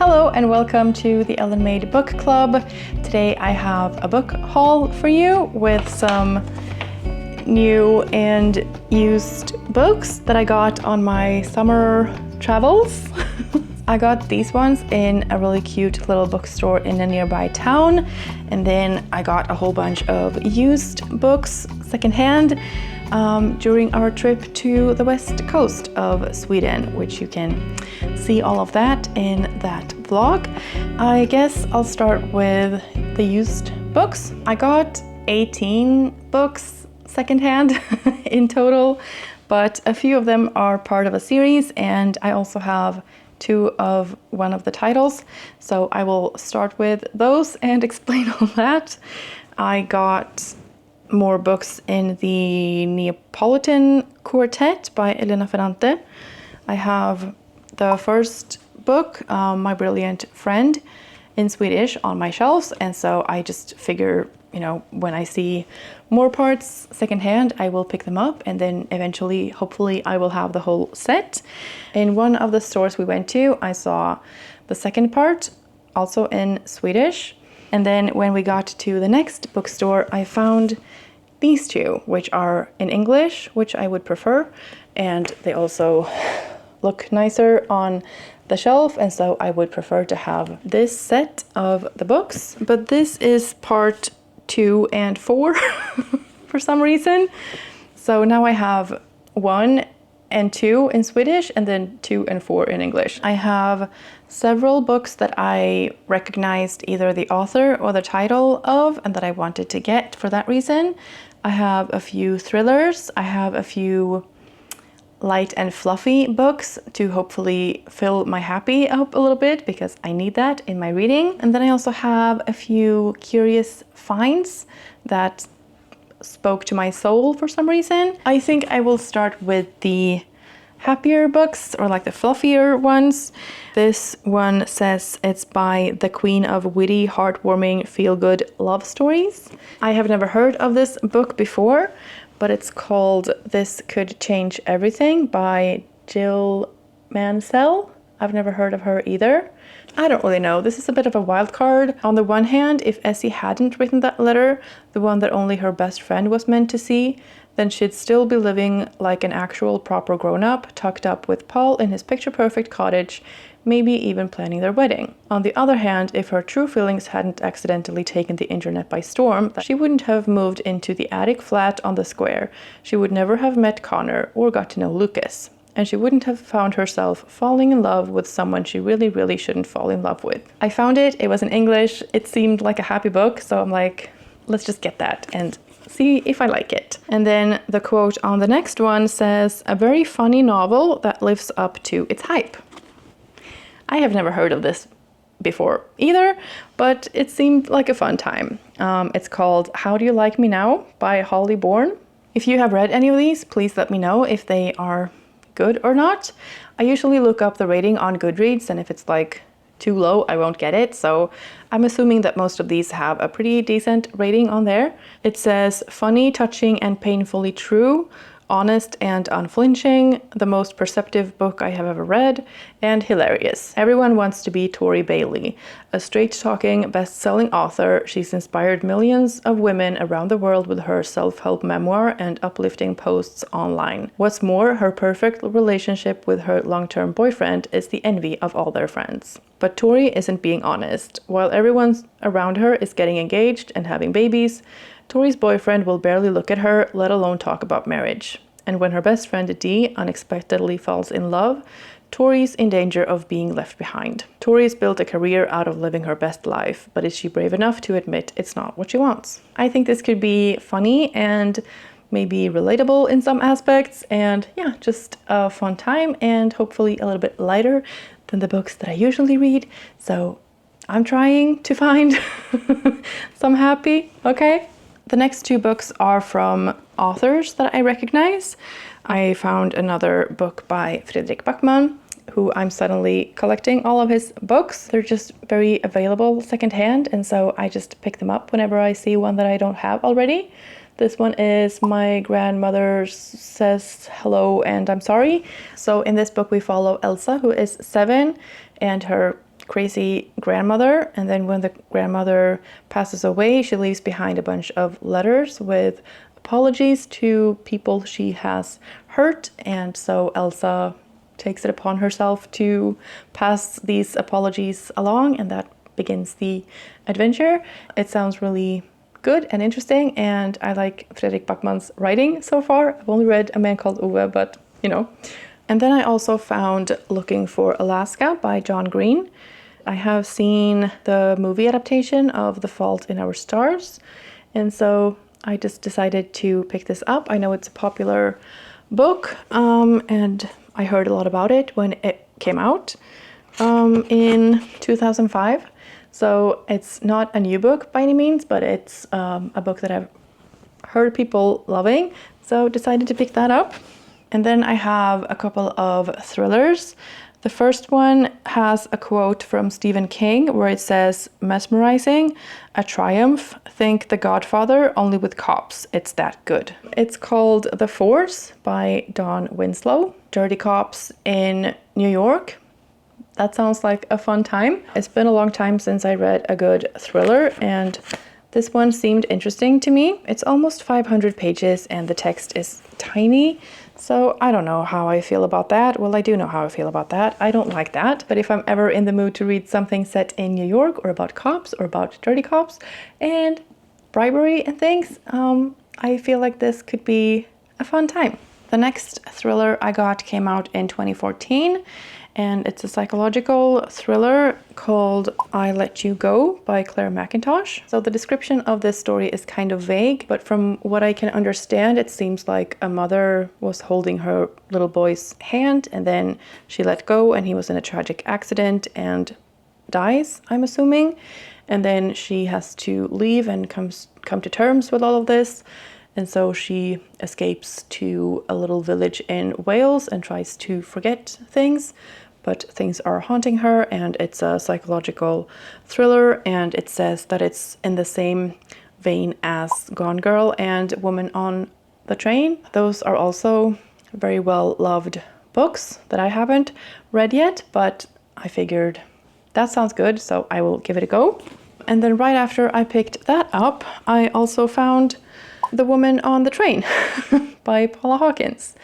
Hello and welcome to the Ellenmade Book Club. Today I have a book haul for you with some new and used books that I got on my summer travels. I got these ones in a really cute little bookstore in a nearby town, and then I got a whole bunch of used books secondhand during our trip to the west coast of Sweden, which you can see all of that in that vlog. I guess I'll start with the used books. I got 18 books secondhand in total, but a few of them are part of a series, and I also have two of one of the titles, so I will start with those and explain all that. I got more books in the Neapolitan Quartet by Elena Ferrante. I have the first book, My Brilliant Friend, in Swedish on my shelves, and so I just figure, when I see more parts secondhand, I will pick them up, and then eventually, hopefully, I will have the whole set. In one of the stores we went to, I saw the second part, also in Swedish. And then when we got to the next bookstore, I found these two, which are in English, which I would prefer, and they also look nicer on the shelf, and so I would prefer to have this set of the books. But this is part 2 and 4 for some reason. So now I have 1 and 2 in Swedish and then 2 and 4 in English. I have several books that I recognized either the author or the title of and that I wanted to get for that reason. I have a few thrillers. I have a few light and fluffy books to hopefully fill my happy up a little bit, because I need that in my reading. And then I also have a few curious finds that spoke to my soul for some reason. I think I will start with the happier books, or like the fluffier ones. This one says it's by the queen of witty, heartwarming, feel-good love stories. I have never heard of this book before, but it's called This Could Change Everything by Jill Mansell. I've never heard of her either. I don't really know. This is a bit of a wild card. On the one hand, if Essie hadn't written that letter, the one that only her best friend was meant to see, then she'd still be living like an actual proper grown-up, tucked up with Paul in his picture-perfect cottage, maybe even planning their wedding. On the other hand, if her true feelings hadn't accidentally taken the internet by storm, she wouldn't have moved into the attic flat on the square. She would never have met Connor or got to know Lucas. And she wouldn't have found herself falling in love with someone she really, really shouldn't fall in love with. I found it was in English, it seemed like a happy book, so I'm like, let's just get that and see if I like it. And then the quote on the next one says, a very funny novel that lives up to its hype. I have never heard of this before either, but it seemed like a fun time. It's called How Do You Like Me Now by Holly Bourne. If you have read any of these, please let me know if they are good or not. I usually look up the rating on Goodreads, and if it's like too low, I won't get it. So I'm assuming that most of these have a pretty decent rating on there. It says funny, touching, and painfully true, honest and unflinching, the most perceptive book I have ever read, and hilarious. Everyone wants to be Tori Bailey. A straight-talking, best-selling author, she's inspired millions of women around the world with her self-help memoir and uplifting posts online. What's more, her perfect relationship with her long-term boyfriend is the envy of all their friends. But Tori isn't being honest. While everyone around her is getting engaged and having babies, Tori's boyfriend will barely look at her, let alone talk about marriage. And when her best friend Dee unexpectedly falls in love, Tori's in danger of being left behind. Tori's built a career out of living her best life, but is she brave enough to admit it's not what she wants? I think this could be funny and maybe relatable in some aspects, and yeah, just a fun time, and hopefully a little bit lighter than the books that I usually read. So I'm trying to find some happy, okay? The next two books are from authors that I recognize. I found another book by Fredrik Backman, who I'm suddenly collecting all of his books. They're just very available secondhand, and so I just pick them up whenever I see one that I don't have already. This one is My Grandmother Says Hello and I'm Sorry. So in this book we follow Elsa, who is 7, and her crazy grandmother, and then when the grandmother passes away, she leaves behind a bunch of letters with apologies to people she has hurt, and so Elsa takes it upon herself to pass these apologies along, and that begins the adventure. It sounds really good and interesting, and I like Fredrik Backman's writing so far. I've only read A Man Called Ove, but you know. And then I also found Looking for Alaska by John Green. I have seen the movie adaptation of The Fault in Our Stars, and so I just decided to pick this up. I know it's a popular book, and I heard a lot about it when it came out in 2005. So it's not a new book by any means, but it's a book that I've heard people loving, so decided to pick that up. And then I have a couple of thrillers. The first one has a quote from Stephen King where it says, "Mesmerizing, a triumph, think The Godfather, only with cops. It's that good." It's called The Force by Don Winslow. Dirty cops in New York. That sounds like a fun time. It's been a long time since I read a good thriller, and this one seemed interesting to me. It's almost 500 pages and the text is tiny. So I don't know how I feel about that. Well, I do know how I feel about that. I don't like that. But if I'm ever in the mood to read something set in New York or about cops or about dirty cops and bribery and things, I feel like this could be a fun time. The next thriller I got came out in 2014, and it's a psychological thriller called I Let You Go by Claire McIntosh. So the description of this story is kind of vague, but from what I can understand, it seems like a mother was holding her little boy's hand, and then she let go, and he was in a tragic accident and dies, I'm assuming. And then she has to leave and come to terms with all of this. And so she escapes to a little village in Wales and tries to forget things, but things are haunting her, and it's a psychological thriller, and it says that it's in the same vein as Gone Girl and Woman on the Train. Those are also very well loved books that I haven't read yet, but I figured that sounds good, so I will give it a go. And then right after I picked that up, I also found The Woman on the Train by Paula Hawkins.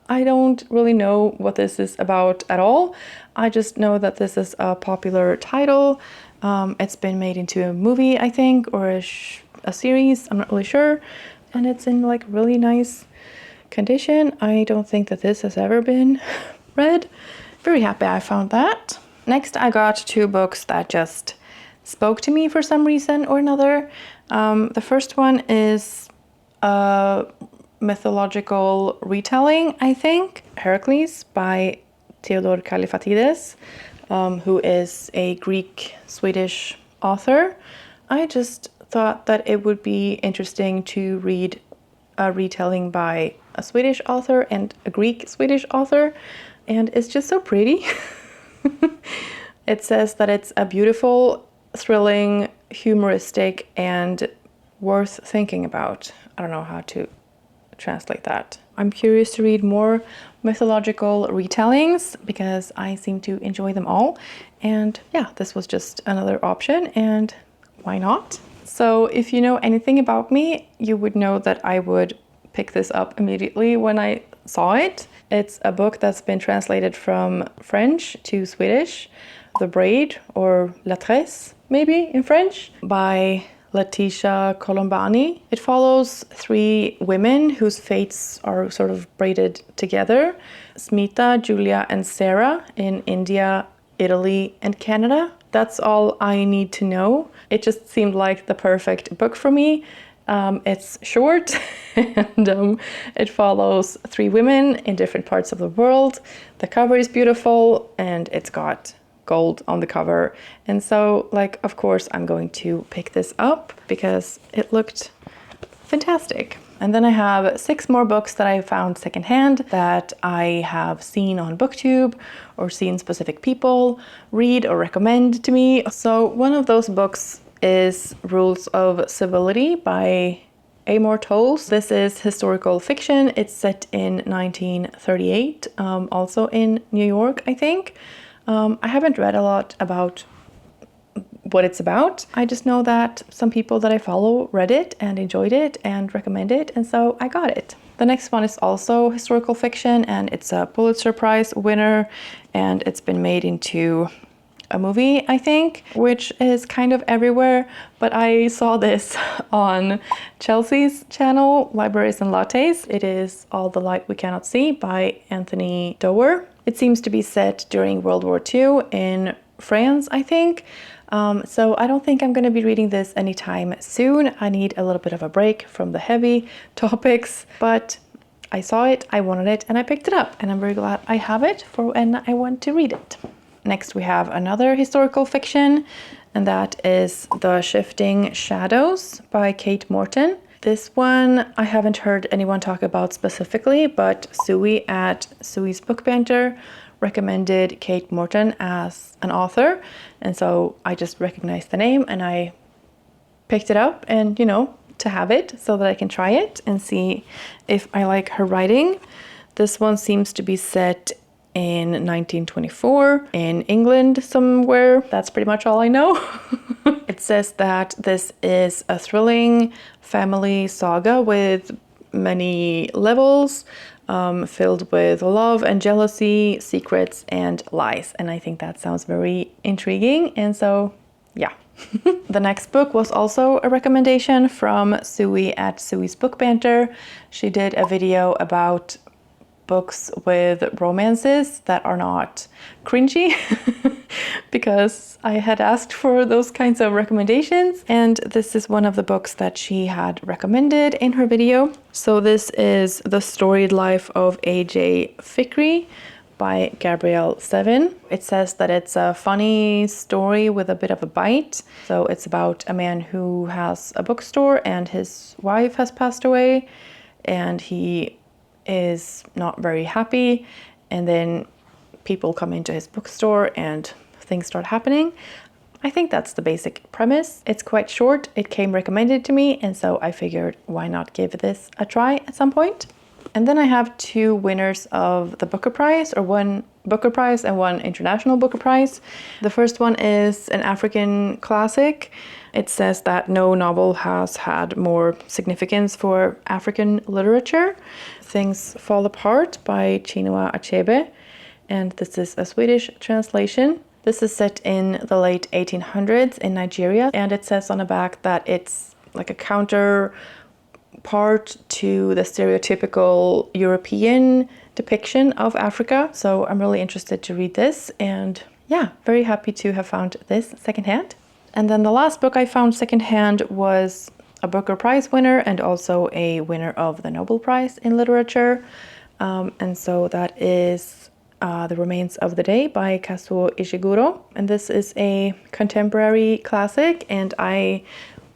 I don't really know what this is about at all. I just know that this is a popular title. It's been made into a movie, I think, or a series. I'm not really sure. And it's in like really nice condition. I don't think that this has ever been read. Very happy I found that. Next, I got two books that just spoke to me for some reason or another. The first one is a mythological retelling, I think, Heracles by Theodor Kallifatides, who is a Greek-Swedish author. I just thought that it would be interesting to read a retelling by a Swedish author and a Greek-Swedish author, and it's just so pretty. It says that it's a beautiful, thrilling, humoristic, and worth thinking about. I don't know how to translate that. I'm curious to read more mythological retellings because I seem to enjoy them all. And yeah, this was just another option, and why not? So if you know anything about me, you would know that I would pick this up immediately when I saw it. It's a book that's been translated from French to Swedish, The Braid, or La Tresse, maybe in French, by Letitia Colombani. It follows three women whose fates are sort of braided together: Smita, Julia, and Sarah in India, Italy, and Canada. That's all I need to know. It just seemed like the perfect book for me. It's short and it follows three women in different parts of the world. The cover is beautiful and it's got gold on the cover. And so, like, of course, I'm going to pick this up because it looked fantastic. And then I have 6 more books that I found secondhand that I have seen on Booktube or seen specific people read or recommend to me. So one of those books is Rules of Civility by Amor Towles. This is historical fiction. It's set in 1938, also in New York, I think. I haven't read a lot about what it's about. I just know that some people that I follow read it and enjoyed it and recommend it, and so I got it. The next one is also historical fiction, and it's a Pulitzer Prize winner, and it's been made into a movie, I think, which is kind of everywhere, but I saw this on Chelsea's channel, Libraries and Lattes. It is All the Light We Cannot See by Anthony Doerr. It seems to be set during World War II in France, I think. So I don't think I'm going to be reading this anytime soon. I need a little bit of a break from the heavy topics, but I saw it, I wanted it, and I picked it up, and I'm very glad I have it for when I want to read it. Next we have another historical fiction, and that is The Shifting Shadows by Kate Morton. This one I haven't heard anyone talk about specifically, but Sui at Sui's Book Banter recommended Kate Morton as an author, and so I just recognized the name and I picked it up, and to have it so that I can try it and see if I like her writing. This one seems to be set in 1924 in England somewhere. That's pretty much all I know. It says that this is a thrilling family saga with many levels, filled with love and jealousy, secrets and lies. And I think that sounds very intriguing. And so, yeah. The next book was also a recommendation from Sui at Sui's Book Banter. She did a video about books with romances that are not cringy because I had asked for those kinds of recommendations, and this is one of the books that she had recommended in her video. So this is The Storied Life of A.J. Fikry by Gabrielle Sevin. It says that it's a funny story with a bit of a bite. So it's about a man who has a bookstore and his wife has passed away, and he is not very happy, and then people come into his bookstore and things start happening. I think that's the basic premise. It's quite short. It came recommended to me, and so I figured why not give this a try at some point. And then I have two winners of the Booker Prize, or one Booker Prize and one International Booker Prize. The first one is an African classic. It says that no novel has had more significance for African literature. Things Fall Apart by Chinua Achebe, and this is a Swedish translation. This is set in the late 1800s in Nigeria, and it says on the back that it's like a counterpart to the stereotypical European depiction of Africa. So I'm really interested to read this, and yeah, very happy to have found this secondhand. And then the last book I found secondhand was a Booker Prize winner and also a winner of the Nobel Prize in Literature. And so that is The Remains of the Day by Kazuo Ishiguro. And this is a contemporary classic, and I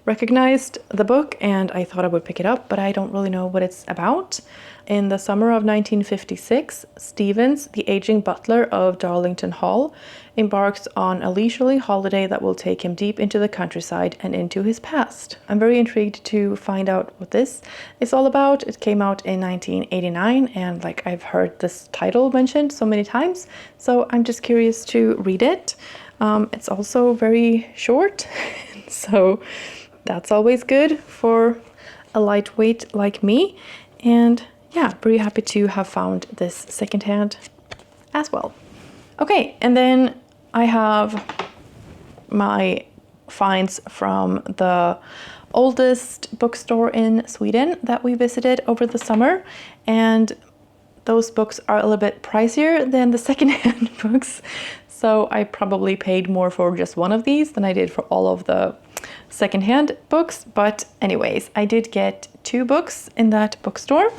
recognized the book and I thought I would pick it up, but I don't really know what it's about. In the summer of 1956, Stevens, the aging butler of Darlington Hall, embarks on a leisurely holiday that will take him deep into the countryside and into his past. I'm very intrigued to find out what this is all about. It came out in 1989, and I've heard this title mentioned so many times, so I'm just curious to read it. It's also very short, so that's always good for a lightweight like me. And yeah, very happy to have found this secondhand as well. Okay, and then I have my finds from the Oldest Bookstore in Sweden that we visited over the summer, and those books are a little bit pricier than the secondhand books, so I probably paid more for just one of these than I did for all of the secondhand books. But anyways, I did get two books in that bookstore.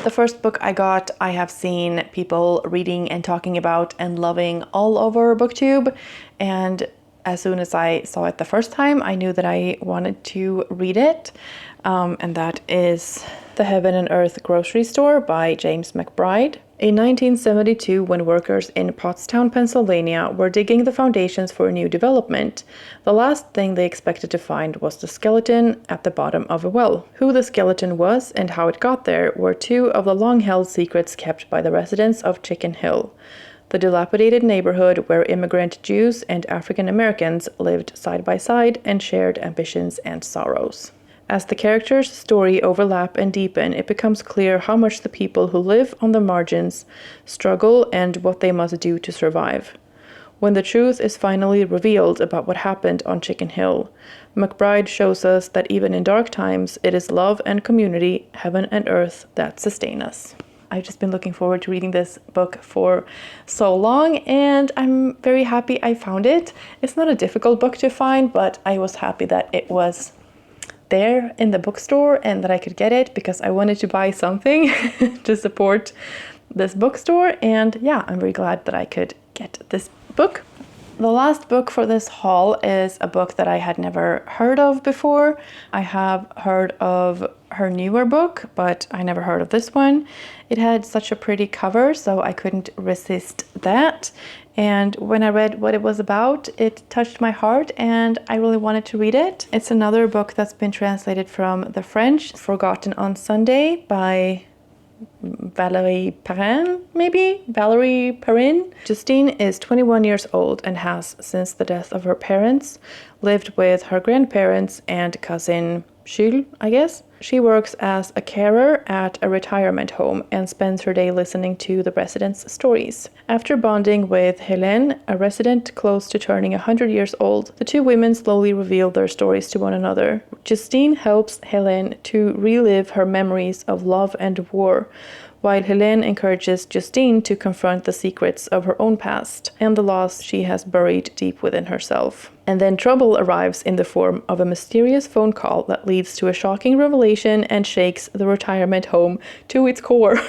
The first book I got, I have seen people reading and talking about and loving all over Booktube, and as soon as I saw it the first time, I knew that I wanted to read it, and that is The Heaven and Earth Grocery Store by James McBride. In 1972, when workers in Pottstown, Pennsylvania were digging the foundations for a new development, the last thing they expected to find was the skeleton at the bottom of a well. Who the skeleton was and how it got there were two of the long-held secrets kept by the residents of Chicken Hill. the dilapidated neighborhood where immigrant Jews and African Americans lived side by side and shared ambitions and sorrows. As the characters' story overlap and deepen, it becomes clear how much the people who live on the margins struggle and what they must do to survive. When the truth is finally revealed about what happened on Chicken Hill, McBride shows us that even in dark times, it is love and community, heaven and earth, that sustain us. I've just been looking forward to reading this book for so long, and I'm very happy I found it. It's not a difficult book to find, but I was happy that it was there in the bookstore and that I could get it because I wanted to buy something to support this bookstore. And yeah, I'm very glad that I could get this book. The last book for this haul is a book that I had never heard of before. I have heard of her newer book, but I never heard of this one. It had such a pretty cover, so I couldn't resist that. And when I read what it was about, it touched my heart and I really wanted to read it. It's another book that's been translated from the French, Forgotten on Sunday by Valerie Perrin, maybe? Valerie Perrin. Justine is 21 years old and has, since the death of her parents, lived with her grandparents and cousin Jules, I guess. She works as a carer at a retirement home and spends her day listening to the residents' stories. After bonding with Helene, a resident close to turning 100 years old, the two women slowly reveal their stories to one another. Justine helps Helene to relive her memories of love and war, while Helene encourages Justine to confront the secrets of her own past and the loss she has buried deep within herself. And then trouble arrives in the form of a mysterious phone call that leads to a shocking revelation and shakes the retirement home to its core.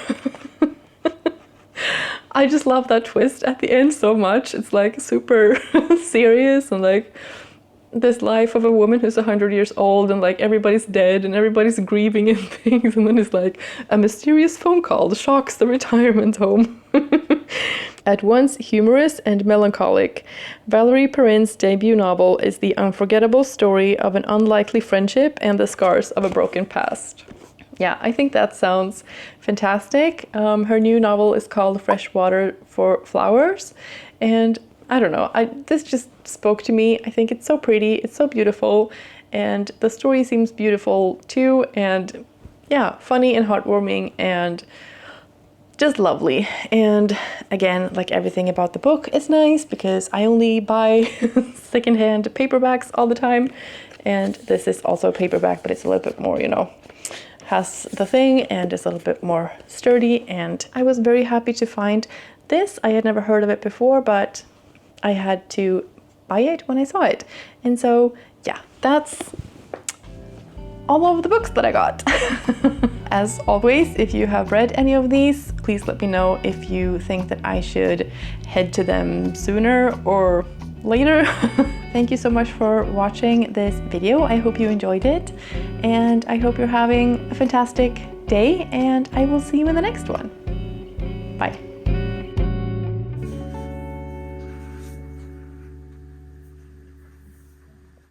I just love that twist at the end so much. It's like super serious and like this life of a woman who's 100 years old and like everybody's dead and everybody's grieving and things, and then it's like a mysterious phone call shocks the retirement home. At once humorous and melancholic, Valerie Perrin's debut novel is the unforgettable story of an unlikely friendship and the scars of a broken past. Yeah, I think that sounds fantastic. Her new novel is called Fresh Water for Flowers, and I don't know, this just spoke to me. I think it's so pretty, it's so beautiful, and the story seems beautiful too, and yeah, funny and heartwarming and just lovely. And again, like everything about the book is nice because I only buy secondhand paperbacks all the time, and this is also a paperback, but it's a little bit more, you know, has the thing and is a little bit more sturdy, and I was very happy to find this. I had never heard of it before, but I had to buy it when I saw it. And so, yeah, that's all of the books that I got. As always, if you have read any of these, please let me know if you think that I should head to them sooner or later. Thank you so much for watching this video. I hope you enjoyed it, and I hope you're having a fantastic day, and I will see you in the next one. Bye.